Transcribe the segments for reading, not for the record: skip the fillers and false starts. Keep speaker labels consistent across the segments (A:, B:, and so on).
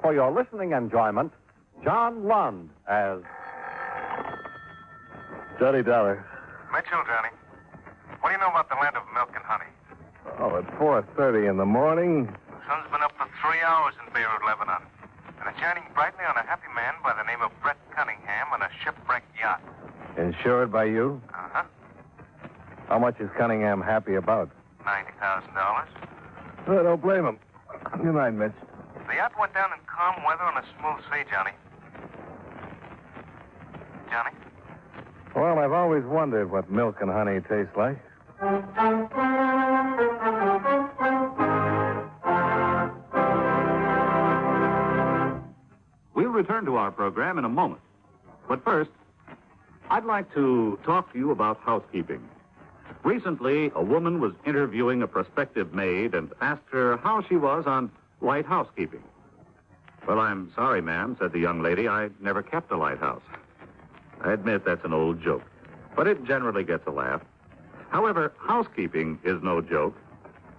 A: For your listening enjoyment, John Lund as
B: Johnny Dollar.
C: Mitchell, Johnny. What do you know about the land of milk and honey?
B: Oh, at 4:30 in the morning.
C: The sun's been up for 3 hours in Beirut, Lebanon. And it's shining brightly on a happy man by the name of Brett Cunningham on a shipwrecked yacht.
B: Insured by you?
C: Uh-huh.
B: How much is Cunningham happy about?
C: $90,000.
B: I don't blame him. Good night, Mitch.
C: The yacht went down in calm weather on a smooth sea, Johnny. Johnny?
B: Well, I've always wondered what milk and honey taste like.
D: We'll return to our program in a moment. But first, I'd like to talk to you about housekeeping. Recently, a woman was interviewing a prospective maid and asked her how she was on light housekeeping. Well, I'm sorry, ma'am, said the young lady. I never kept a lighthouse. I admit that's an old joke, but it generally gets a laugh. However, housekeeping is no joke.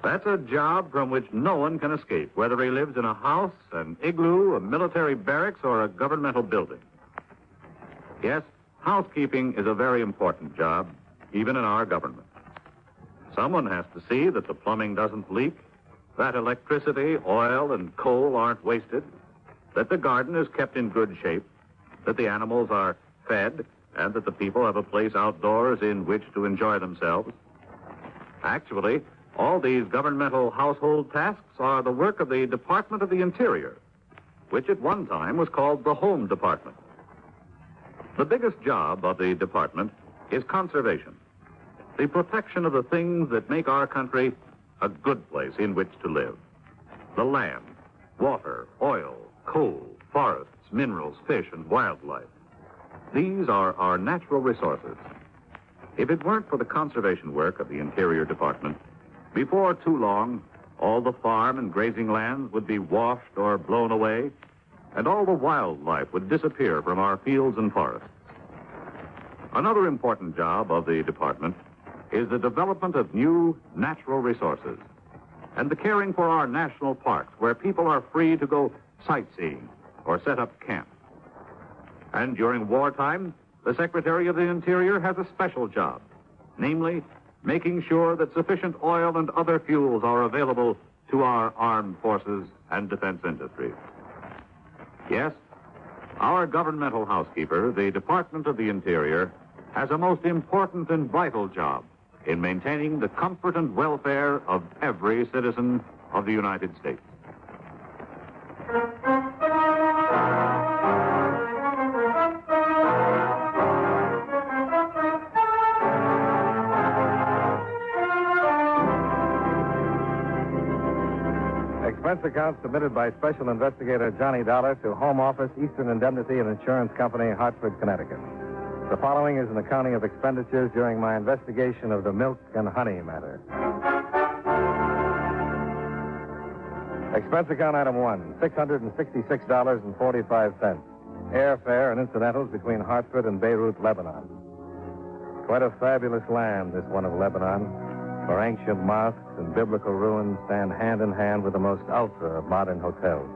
D: That's a job from which no one can escape, whether he lives in a house, an igloo, a military barracks, or a governmental building. Yes, housekeeping is a very important job, even in our government. Someone has to see that the plumbing doesn't leak, that electricity, oil, and coal aren't wasted, that the garden is kept in good shape, that the animals are fed, and that the people have a place outdoors in which to enjoy themselves. Actually, all these governmental household tasks are the work of the Department of the Interior, which at one time was called the Home Department. The biggest job of the department is conservation, the protection of the things that make our country a good place in which to live. The land, water, oil, coal, forests, minerals, fish, and wildlife. These are our natural resources. If it weren't for the conservation work of the Interior Department, before too long, all the farm and grazing lands would be washed or blown away, and all the wildlife would disappear from our fields and forests. Another important job of the department is the development of new natural resources and the caring for our national parks where people are free to go sightseeing or set up camp. And during wartime, the Secretary of the Interior has a special job, namely, making sure that sufficient oil and other fuels are available to our armed forces and defense industries. Yes, our governmental housekeeper, the Department of the Interior, has a most important and vital job in maintaining the comfort and welfare of every citizen of the United States.
B: Expense account submitted by Special Investigator Johnny Dollar to Home Office, Eastern Indemnity and Insurance Company, Hartford, Connecticut. The following is an accounting of expenditures during my investigation of the milk and honey matter. Expense account item 1, $666.45. Airfare and incidentals between Hartford and Beirut, Lebanon. Quite a fabulous land, this one of Lebanon, where ancient mosques and biblical ruins stand hand in hand with the most ultra of modern hotels.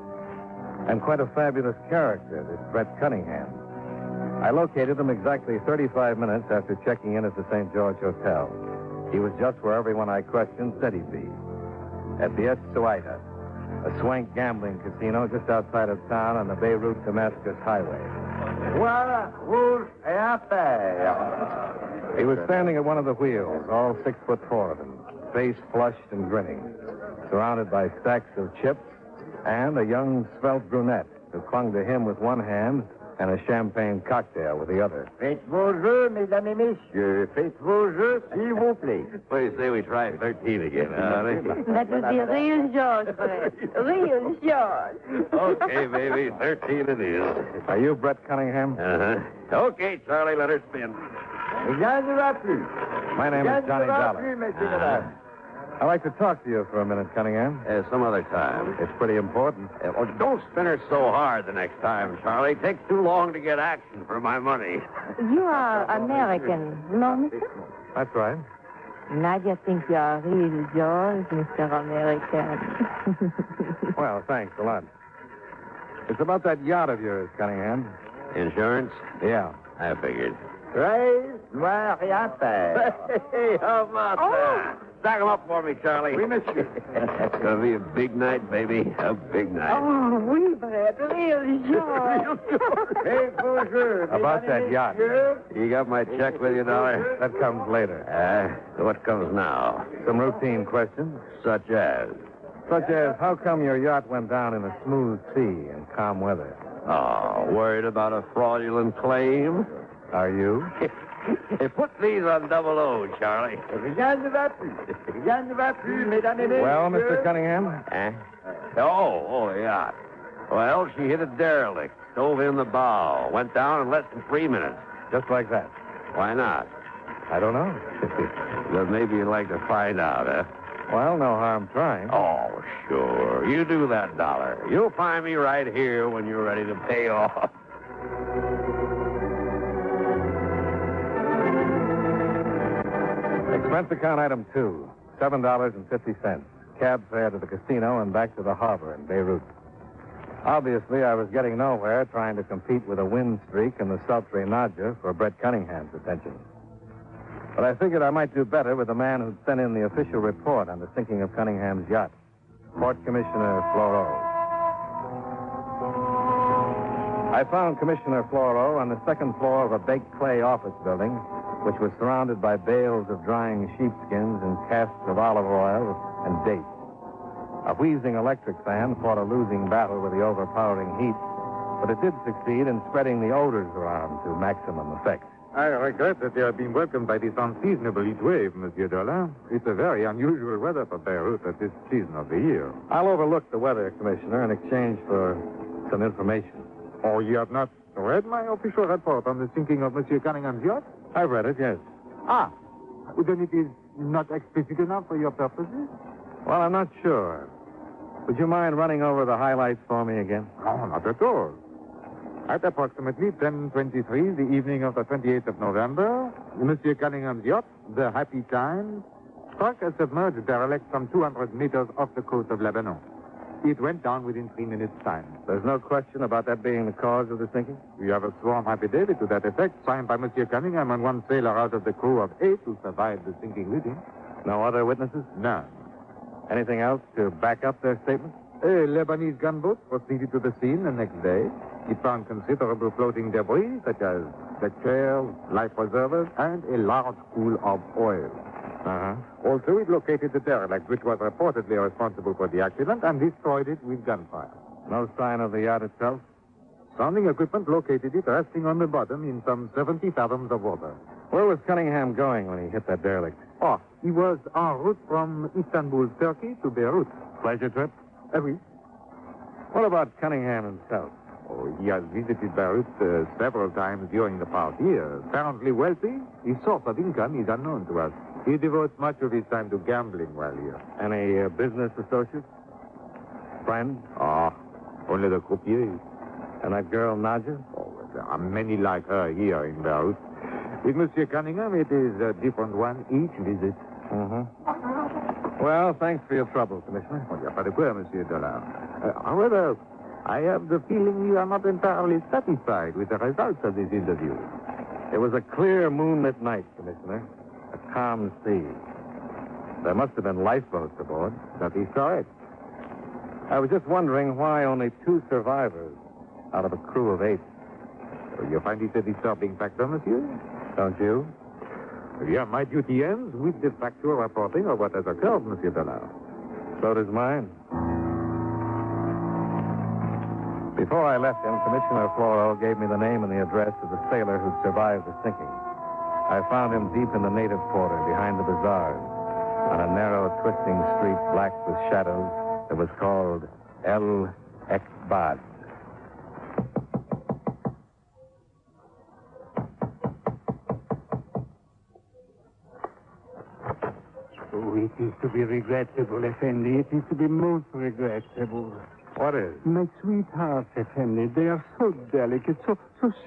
B: And quite a fabulous character, this Brett Cunningham. I located him exactly 35 minutes after checking in at the St. George Hotel. He was just where everyone I questioned said he'd be. At the Suaita, a swank gambling casino just outside of town on the Beirut-Damascus highway. He was standing at one of the wheels, all 6'4" of him, face flushed and grinning, surrounded by stacks of chips and a young, svelte brunette who clung to him with one hand and a champagne cocktail with the other.
E: Faites vos jeux, mesdames et messieurs. Faites vos jeux, s'il vous plaît.
B: What do you say we try 13 again,
F: That would be real George, Brett. Real George.
B: Okay, baby, 13 it is. Are you Brett Cunningham?
E: Uh-huh.
B: Okay, Charlie, let her spin. My name is Johnny Dollar. I'd like to talk to you for a minute, Cunningham.
E: Some other time.
B: It's pretty important.
E: Don't spin her so hard the next time, Charlie. It takes too long to get action for my money.
F: You are American, no, mister?
B: That's right.
F: Nadia thinks you are real George, Mr. American.
B: Well, thanks a lot. It's about that yacht of yours, Cunningham.
E: Insurance?
B: Yeah.
E: I figured.
G: Très mariata.
E: Hey, how about that? Stack 'em up for me, Charlie.
G: Oui, monsieur.
E: It's going to be a big night, baby. A big night.
F: Oh, oui, Brett, real George.
G: Hey, bonjour.
B: About that yacht.
E: You got my check with you, Dollar?
B: That comes later.
E: What comes now?
B: Some routine questions.
E: Such as?
B: Such as, how come your yacht went down in a smooth sea and calm weather?
E: Oh, worried about a fraudulent claim?
B: Are you?
E: Hey, put these on 00, Charlie.
G: Rien ne va plus. Rien ne va plus, mesdames et messieurs.
B: Well, Mr. Cunningham?
E: Oh, yeah. Well, she hit a derelict, stove in the bow, went down in less than 3 minutes.
B: Just like that.
E: Why not?
B: I don't know.
E: Well, maybe you'd like to find out, huh?
B: Well, no harm trying.
E: Oh, sure. You do that, Dollar. You'll find me right here when you're ready to pay off.
B: Expense account item 2, $7.50. Cab fare to the casino and back to the harbor in Beirut. Obviously, I was getting nowhere trying to compete with a wind streak and the sultry Nadja for Brett Cunningham's attention. But I figured I might do better with the man who'd sent in the official report on the sinking of Cunningham's yacht, Port Commissioner Floro. I found Commissioner Floro on the second floor of a baked clay office building, which was surrounded by bales of drying sheepskins and casks of olive oil and dates. A wheezing electric fan fought a losing battle with the overpowering heat, but it did succeed in spreading the odors around to maximum effect.
H: I regret that you have been welcomed by this unseasonable heat wave, Monsieur Dollar. It's a very unusual weather for Beirut at this season of the year.
B: I'll overlook the weather, Commissioner, in exchange for some information.
H: Oh, you have not read my official report on the sinking of Monsieur Cunningham's yacht?
B: I've read it, yes.
H: Ah, then it is not explicit enough for your purposes?
B: Well, I'm not sure. Would you mind running over the highlights for me again?
H: No, not at all. At approximately 10:23, the evening of the 28th of November, Monsieur Cunningham's yacht, the Happy Times, struck a submerged derelict some 200 meters off the coast of Lebanon. It went down within 3 minutes' time.
B: There's no question about that being the cause of the sinking?
H: We have a sworn affidavit to that effect, signed by Monsieur Cunningham and one sailor out of the crew of 8 who survived the sinking with him.
B: No other witnesses?
H: None.
B: Anything else to back up their statement?
H: A Lebanese gunboat proceeded to the scene the next day. It found considerable floating debris, such as deck chairs, life preservers, and a large pool of oil. Also, it located the derelict, which was reportedly responsible for the accident, and destroyed it with gunfire.
B: No sign of the yacht itself?
H: Sounding equipment located it resting on the bottom in some 70 fathoms of water.
B: Where was Cunningham going when he hit that derelict?
H: Oh, he was en route from Istanbul, Turkey, to Beirut.
B: Pleasure trip?
H: Oui.
B: What about Cunningham himself?
H: Oh, he has visited Beirut several times during the past year. Apparently wealthy, his source of income is unknown to us. He devotes much of his time to gambling while here.
B: Any business associates? Friends?
H: Only the croupiers.
B: And that girl, Nadja?
H: Oh, there are many like her here in Beirut. With Monsieur Cunningham, it is a different one each visit.
B: Well, thanks for your trouble, Commissioner.
H: Oh, pas de quoi, Monsieur Dollar. However, I have the feeling you are not entirely satisfied with the results of this interview.
B: It was a clear moonlit night, Commissioner. A calm sea. There must have been lifeboats aboard.
H: That is correct.
B: I was just wondering why only 2 survivors out of a crew of 8.
H: You find it a disturbing factor, Monsieur?
B: Don't you?
H: Yeah, my duty ends with the factual reporting of what has occurred, Monsieur Dollar.
B: So does mine. Before I left him, Commissioner Floro gave me the name and the address of the sailor who survived the sinking. I found him deep in the native quarter behind the bazaars on a narrow, twisting street black with shadows that was called El Ekbad.
G: Oh, it is to be regrettable, Effendi. It is to be most regrettable.
B: What is?
G: My sweethearts, Effendi, they are so delicate, so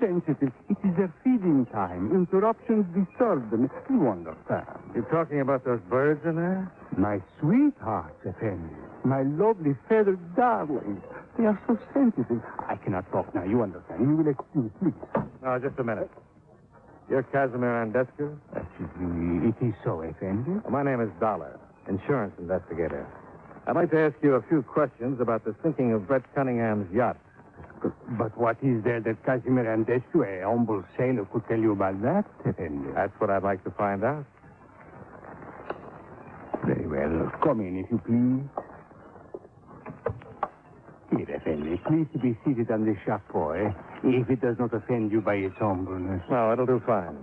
G: sensitive. It is their feeding time. Interruptions disturb them. You understand.
B: You talking about those birds in there?
G: My sweethearts, Effendi. My lovely feathered darlings. They are so sensitive. I cannot talk now. You understand. You will excuse, please.
B: No, just a minute. You're Casimir Andescu?
G: It is so, Effendi.
B: Well, my name is Dollar, insurance investigator. I'd like to ask you a few questions about the sinking of Brett Cunningham's yacht.
G: But what is there that Casimir Andescu, a humble sailor, could tell you about that, Effendi?
B: That's what I'd like to find out.
G: Very well. Come in, if you please. Here, Effendi, please to be seated on the chapeau, if it does not offend you by its humbleness.
B: No, it'll do fine.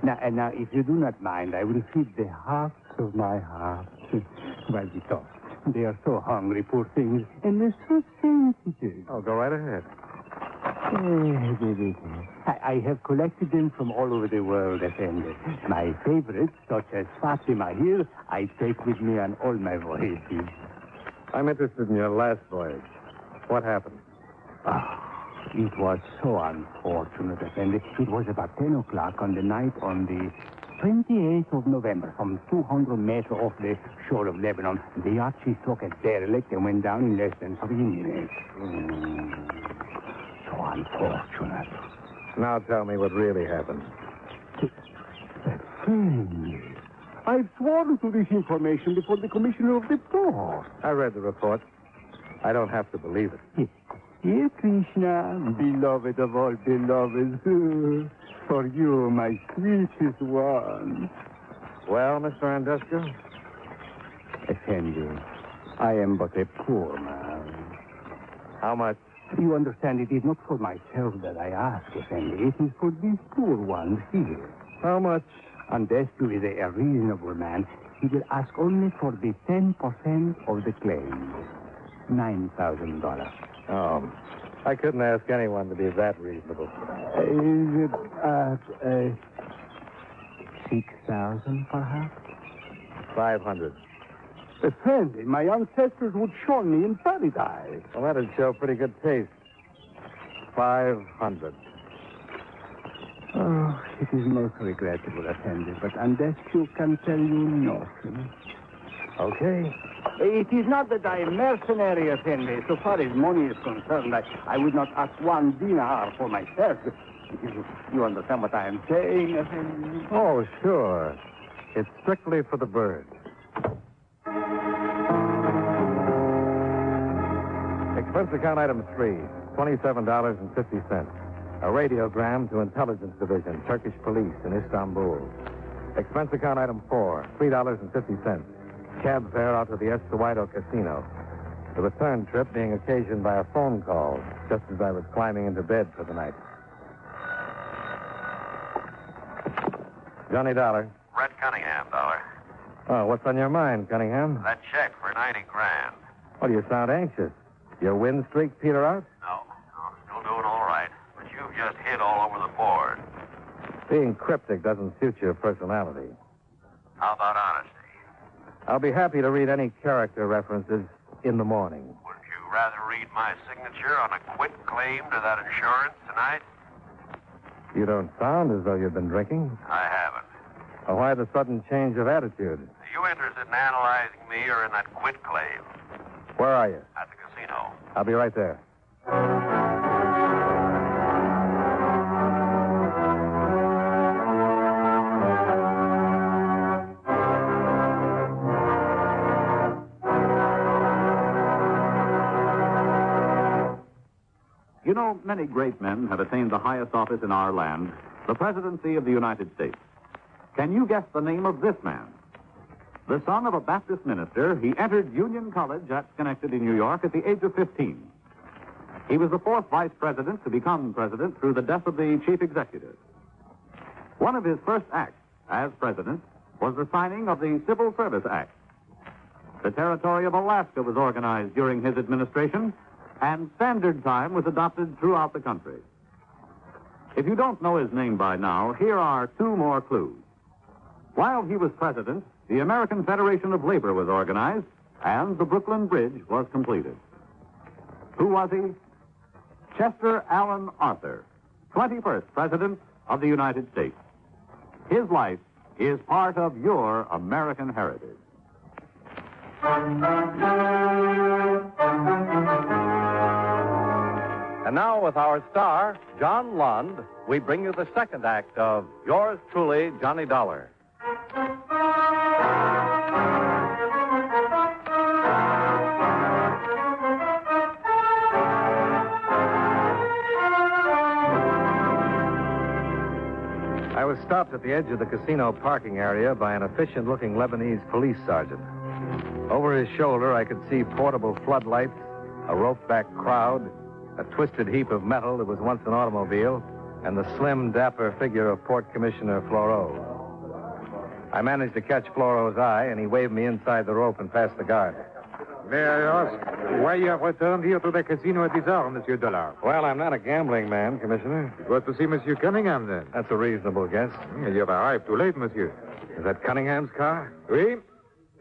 G: Now, if you do not mind, I will feed the hearts of my heart while we talk. They are so hungry, poor things, and they're so sensitive.
B: Oh, go right ahead.
G: I have collected them from all over the world, Effendi. My favorites, such as Fatima here, I take with me on all my voyages.
B: I'm interested in your last voyage. What happened?
G: It was so unfortunate, Effendi. It was about 10 o'clock on the night on the 28th of November, some 200 meters off the shore of Lebanon. The yacht she took a derelict and went down in less than 3 minutes. So unfortunate.
B: Now tell me what really happened.
G: Effendi, I've sworn to this information before the commissioner of the port.
B: I read the report. I don't have to believe it.
G: Dear Krishna, beloved of all beloveds, for you, my sweetest one.
B: Well, Mr. Andescu?
G: Effendi, I am but a poor man.
B: How much?
G: You understand, it is not for myself that I ask, Effendi. It is for these poor ones here.
B: How much?
G: Andescu is a reasonable man. He will ask only for the 10% of the claim. $9,000.
B: Oh, I couldn't ask anyone to be that reasonable.
G: Is it 6,000, perhaps?
B: 500.
G: Effendi, my ancestors would shun me in paradise.
B: Well, that'd show pretty good taste. 500.
G: Oh, it is most regrettable, Effendi, but Andescu can tell you nothing.
B: Okay.
G: It is not that I am mercenary, Effendi. So far as money is concerned, I would not ask 1 dinar for myself. You understand what I am saying, Effendi?
B: Oh, sure. It's strictly for the bird. Expense account item 3, $27.50. A radiogram to Intelligence Division, Turkish Police in Istanbul. Expense account item 4, $3.50. Cab fare out to the Escobedo Casino. The return trip being occasioned by a phone call, just as I was climbing into bed for the night. Johnny Dollar.
C: Brett Cunningham, Dollar.
B: Oh, what's on your mind, Cunningham?
C: That check for 90 grand.
B: Well, you sound anxious. Your win streak peter out?
C: No, still doing all right. But you've just hit all over the board.
B: Being cryptic doesn't suit your personality.
C: How about honesty?
B: I'll be happy to read any character references in the morning.
C: Wouldn't you rather read my signature on a quit claim to that insurance tonight?
B: You don't sound as though you've been drinking.
C: I haven't.
B: Well, why the sudden change of attitude?
C: Are you interested in analyzing me or in that quit claim?
B: Where are you?
C: At the casino.
B: I'll be right there.
D: You know, many great men have attained the highest office in our land, the presidency of the United States. Can you guess the name of this man? The son of a Baptist minister, he entered Union College at Schenectady, New York, at the age of 15. He was the 4th vice president to become president through the death of the chief executive. One of his first acts as president was the signing of the Civil Service Act. The territory of Alaska was organized during his administration, and standard time was adopted throughout the country. If you don't know his name by now, here are 2 more clues. While he was president, the American Federation of Labor was organized, and the Brooklyn Bridge was completed. Who was he? Chester Allen Arthur, 21st President of the United States. His life is part of your American heritage.
A: And now, with our star, John Lund, we bring you the second act of Yours Truly, Johnny Dollar.
B: I was stopped at the edge of the casino parking area by an efficient-looking Lebanese police sergeant. Over his shoulder, I could see portable floodlights, a rope-back crowd, a twisted heap of metal that was once an automobile, and the slim, dapper figure of Port Commissioner Floro. I managed to catch Floro's eye, and he waved me inside the rope and past the guard.
H: May I ask why you have returned here to the casino at this hour, Monsieur Dollar?
B: Well, I'm not a gambling man, Commissioner.
H: You got to see Monsieur Cunningham, then.
B: That's a reasonable guess.
H: You have arrived too late, Monsieur.
B: Is that Cunningham's car?
H: Oui.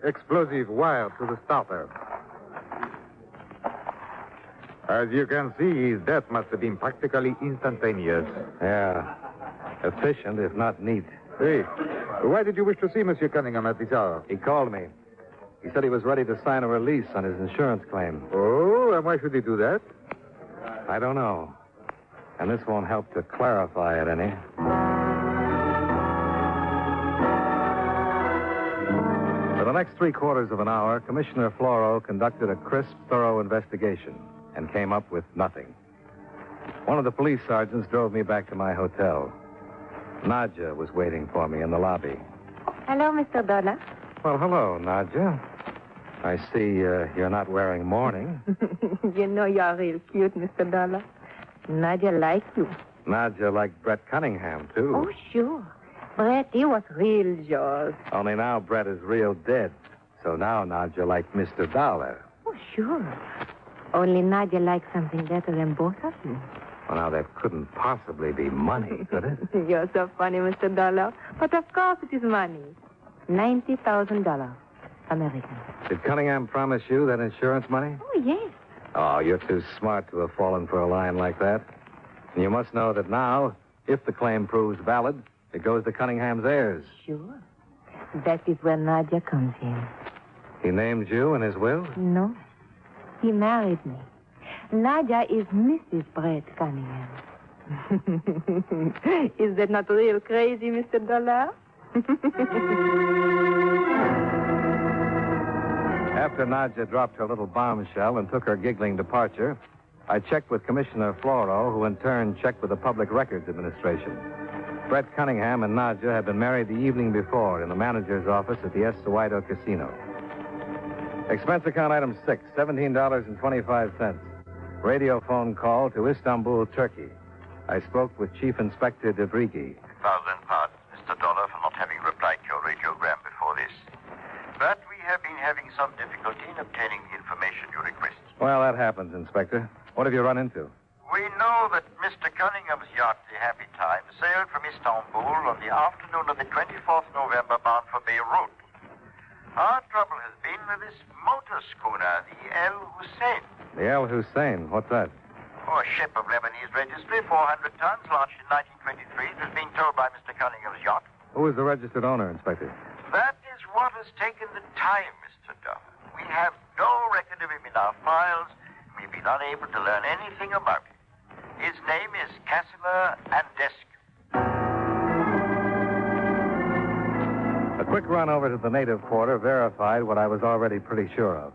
H: Explosive wire to the starter. As you can see, his death must have been practically instantaneous.
B: Yeah. Efficient, if not neat.
H: Hey, why did you wish to see Monsieur Cunningham at this hour?
B: He called me. He said he was ready to sign a release on his insurance claim.
H: Oh, and why should he do that?
B: I don't know. And this won't help to clarify it any. For the next 3/4 of an hour, Commissioner Floro conducted a crisp, thorough investigation and came up with nothing. One of the police sergeants drove me back to my hotel. Nadja was waiting for me in the lobby.
F: Hello, Mr. Dollar.
B: Well, hello, Nadja. I see you're not wearing mourning.
F: You know you're real cute, Mr. Dollar. Nadia likes you.
B: Nadja liked Brett Cunningham, too.
F: Oh, sure. Brett, he was real yours.
B: Only now Brett is real dead. So now Nadja liked Mr. Dollar.
F: Oh, sure. Only Nadia likes something better than both of you.
B: Well, now, that couldn't possibly be money, could it?
F: You're so funny, Mr. Dollar. But of course it is money. $90,000. American.
B: Did Cunningham promise you that insurance money?
F: Oh, yes.
B: Oh, you're too smart to have fallen for a line like that. And you must know that now, if the claim proves valid, it goes to Cunningham's heirs.
F: Sure. That is where Nadia comes in.
B: He named you in his will?
F: No. He married me. Nadia is Mrs. Brett Cunningham. Is that not real crazy, Mr. Dollar?
B: After Nadja dropped her little bombshell and took her giggling departure, I checked with Commissioner Floro, who in turn checked with the Public Records Administration. Brett Cunningham and Nadja had been married the evening before in the manager's office at the Estuado Casino. Expense account item 6, $17.25. Radio phone call to Istanbul, Turkey. I spoke with Chief Inspector Devrigi.
C: 1,000 pardons, Mr. Dollar, for not having replied to your radiogram before this. But we have been having some difficulty in obtaining the information you request.
B: Well, that happens, Inspector. What have you run into?
C: We know that Mr. Cunningham's yacht, the Happy Time, sailed from Istanbul on the afternoon of the 24th November bound for Beirut. Our trouble has been with this motor schooner, the El Hussein.
B: The El Hussein. What's that?
C: Oh, a ship of Lebanese registry, 400 tons, launched in 1923. It was being towed by Mr. Cunningham's yacht.
B: Who is the registered owner, Inspector?
C: That is what has taken the time, Mr. Dollar. We have no record of him in our files. We've been unable to learn anything about him. His name is Casimir Andescu.
B: A quick run over to the native quarter verified what I was already pretty sure of.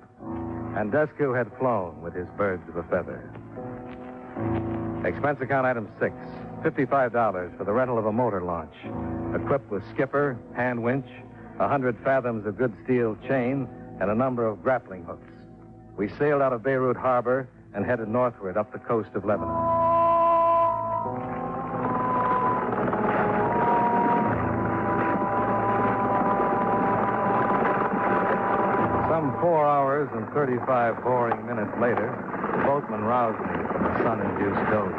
B: Andescu had flown with his birds of a feather. Expense account item 6, $55 for the rental of a motor launch, equipped with skipper, hand winch, 100 fathoms of good steel chain, and a number of grappling hooks. We sailed out of Beirut Harbor and headed northward up the coast of Lebanon. Some 4 hours and 35 boring minutes later, the boatman roused me from a sun-induced doze.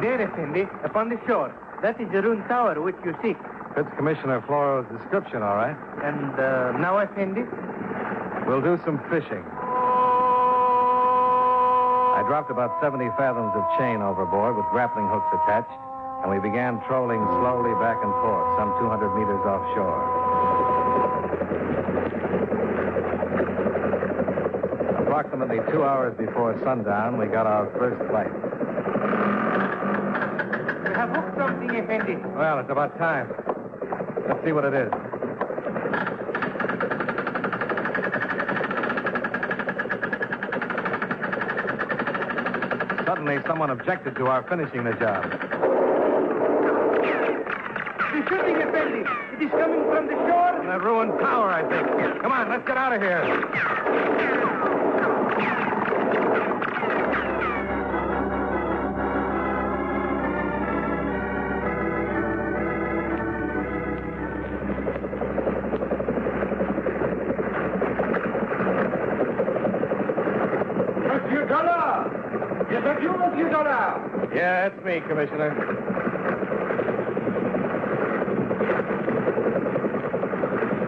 G: There, Effendi, upon the shore. That is the ruined tower which you seek.
B: Fits Commissioner Floro's description, all right.
G: And now, Effendi?
B: We'll do some fishing. I dropped about 70 fathoms of chain overboard with grappling hooks attached, and we began trolling slowly back and forth, some 200 meters offshore. Approximately 2 hours before sundown, we got our first flight.
G: We have hooked something, Effendi.
B: Well, it's about time. Let's see what it is. Suddenly, someone objected to our finishing the job.
G: The shooting, Effendi. It is coming from the shore.
B: From that ruined tower, I think. Come on, let's get out of here.
H: Monsieur Dollar! Is that you, Monsieur Dollar?
B: Yeah, it's me, Commissioner.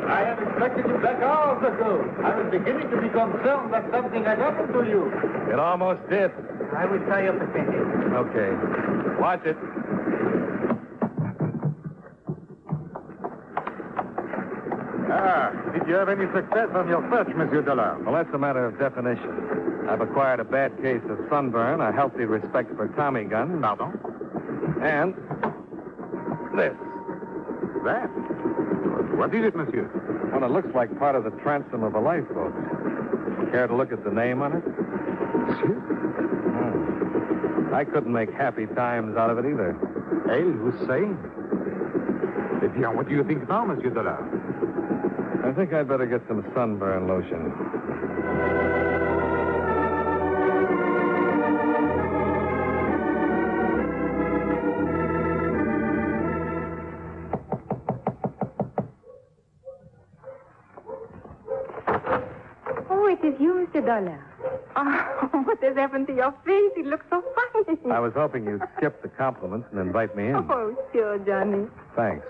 H: I have expected you back hours ago. I was beginning to be concerned that something had happened to you.
B: It almost did.
G: I will tie up Effendi.
B: Okay. Watch it.
H: Did you have any success on your search, Monsieur Dollar?
B: Well, that's a matter of definition. I've acquired a bad case of sunburn, a healthy respect for Tommy guns,
H: Pardon?
B: and this.
H: That? What is it, Monsieur?
B: Well, it looks like part of the transom of a lifeboat. Care to look at the name on it?
H: Monsieur?
B: I couldn't make happy times out of it either.
H: El Hussein? Eh bien, what do you think now, Monsieur Dollar?
B: I think I'd better get some sunburn lotion.
F: Oh, it is you, Mr. Dollar. Oh, what has happened to your face? It looks so funny.
B: I was hoping you'd skip the compliments and invite me in.
F: Oh, sure, Johnny.
B: Thanks.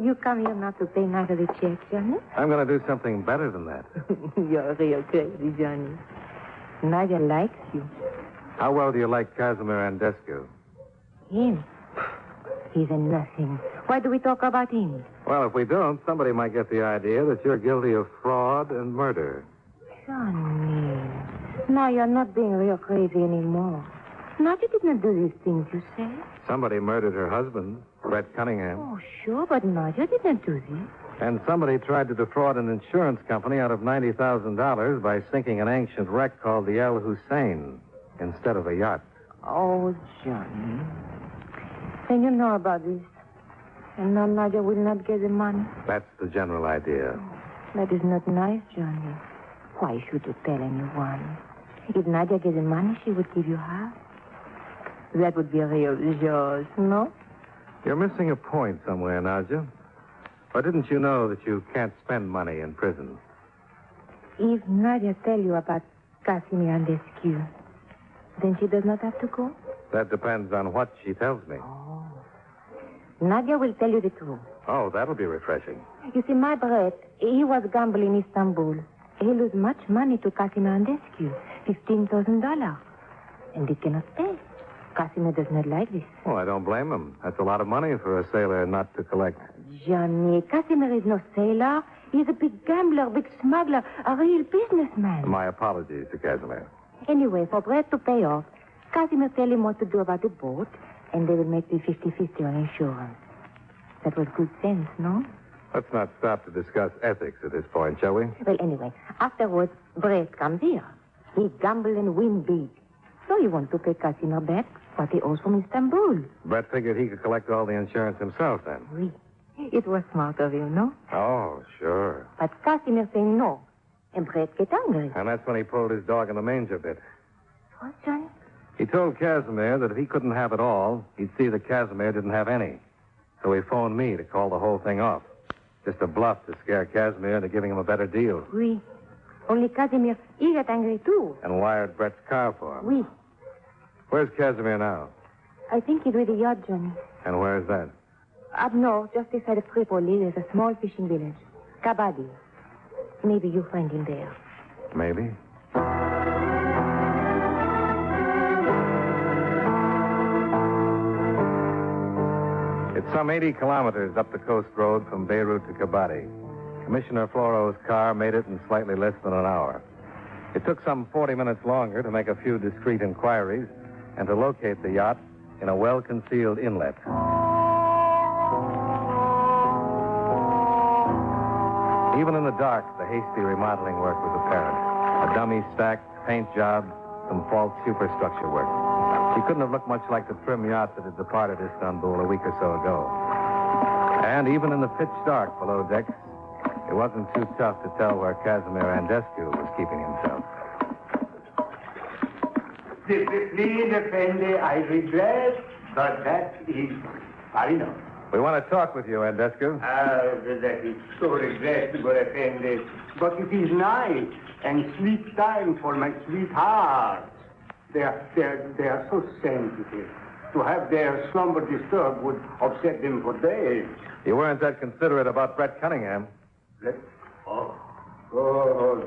F: You come here not to pay neither the check, Johnny?
B: I'm going to do something better than that.
F: You're real crazy, Johnny. Nadia likes you.
B: How well do you like Casimir Andescu?
F: Him? He's a nothing. Why do we talk about him?
B: Well, if we don't, somebody might get the idea that you're guilty of fraud and murder.
F: Johnny. Now you're not being real crazy anymore. Nadia did not do these things, you say?
B: Somebody murdered her husband, Brett Cunningham.
F: Oh, sure, but Nadia did not do this.
B: And somebody tried to defraud an insurance company out of $90,000 by sinking an ancient wreck called the El Hussein instead of a yacht.
F: Oh, Johnny. Then you know about this. And now Nadia will not get the money.
B: That's the general idea.
F: That is not nice, Johnny. Why should you tell anyone? If Nadia gets the money, she would give you half. That would be real yours, no?
B: You're missing a point somewhere, Nadia. Or didn't you know that you can't spend money in prison?
F: If Nadia tell you about Casimir Andescu, then she does not have to go?
B: That depends on what she tells me.
F: Oh. Nadia will tell you the truth.
B: Oh, that'll be refreshing.
F: You see, my Brett, he was gambling in Istanbul. He lose much money to Casimir Andescu, $15,000. And he cannot pay. Casimir does not like this.
B: Oh, I don't blame him. That's a lot of money for a sailor not to collect.
F: Johnny, Casimir is no sailor. He's a big gambler, big smuggler, a real businessman.
B: My apologies to Casimir.
F: Anyway, for Brett to pay off, Casimir tell him what to do about the boat, and they will make me 50-50 on insurance. That was good sense, no?
B: Let's not stop to discuss ethics at this point, shall we?
F: Well, anyway, afterwards, Brett comes here. He gamble and win big. So he wants to pay Casimir back what he owes from Istanbul.
B: Brett figured he could collect all the insurance himself then.
F: Oui. It was smart of you, no?
B: Oh, sure.
F: But Casimir saying no. And Brett get angry.
B: And that's when he pulled his dog in the manger bit.
F: What, Johnny?
B: He told Casimir that if he couldn't have it all, he'd see that Casimir didn't have any. So he phoned me to call the whole thing off. Just a bluff to scare Casimir into giving him a better deal.
F: Oui. Only Casimir, he got angry too.
B: And wired Brett's car for him.
F: Oui.
B: Where's Casimir now?
F: I think he's with the yacht, Johnny.
B: And where's that?
F: Up north, just beside of Tripoli, there's a small fishing village. Kabadi. Maybe you'll find him there.
B: Maybe. It's some 80 kilometers up the coast road from Beirut to Kabadi. Commissioner Floro's car made it in slightly less than an hour. It took some 40 minutes longer to make a few discreet inquiries and to locate the yacht in a well-concealed inlet. Even in the dark, the hasty remodeling work was apparent. A dummy stack, paint job, some false superstructure work. She couldn't have looked much like the trim yacht that had departed Istanbul a week or so ago. And even in the pitch dark below decks, it wasn't too tough to tell where Casimir Andescu was keeping himself.
G: Please, Effendi, I regret, but that is final.
B: We want to talk with you, Andescu.
G: That is so regrettable, Effendi. But it is night and sleep time for my sweetheart. They are so sensitive. To have their slumber disturbed would upset them for days.
B: You weren't that considerate about Brett Cunningham.
G: Oh,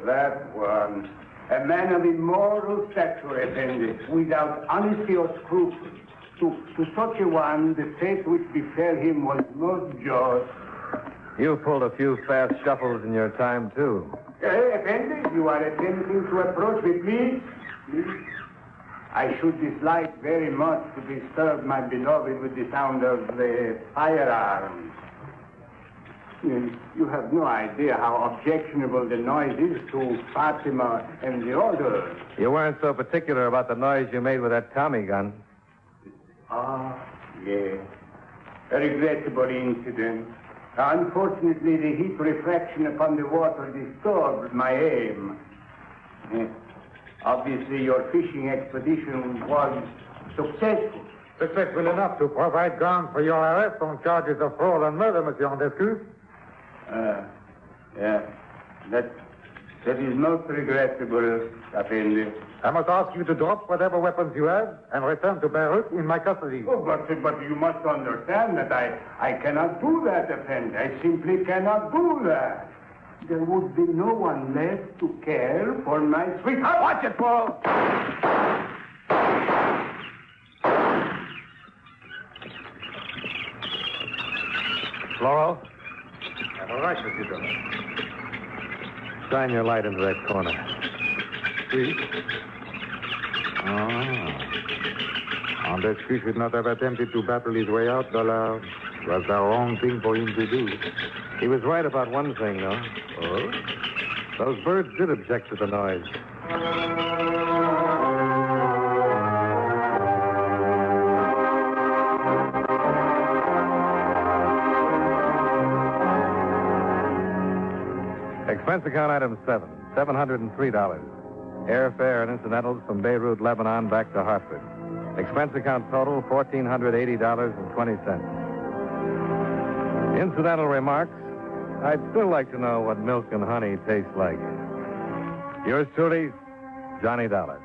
G: that one. A man of immoral stature, Effendi, without honesty or scruples. To such a one, the fate which befell him was most just.
B: You pulled a few fast shuffles in your time, too.
G: Effendi, you are attempting to approach me, please? I should dislike very much to disturb my beloved with the sound of the firearms. You have no idea how objectionable the noise is to Fatima and the others.
B: You weren't so particular about the noise you made with that Tommy gun.
G: Ah, yes. A regrettable incident. Unfortunately, the heat refraction upon the water disturbed my aim. Obviously, your fishing expedition was successful.
H: Successful enough to provide ground for your arrest on charges of fraud and murder, Monsieur Andescu.
G: Yeah. That is most regrettable, Effendi.
H: I must ask you to drop whatever weapons you have and return to Beirut in my custody.
G: Oh, but you must understand that I cannot do that, Effendi. I simply cannot do that. There would be no one left to care for my sweetheart.
B: Watch it, Paul! Laurel?
H: All right, Monsieur Dillon.
B: Shine your light into that corner.
H: See? Andescu should not have attempted to battle his way out, Dollar. It was the wrong thing for him to do.
B: He was right about one thing, though.
H: Oh?
B: Those birds did object to the noise. Expense account item 7, $703. Airfare and incidentals from Beirut, Lebanon, back to Hartford. Expense account total, $1,480.20. Incidental remarks, I'd still like to know what milk and honey taste like. Yours truly, Johnny Dollar.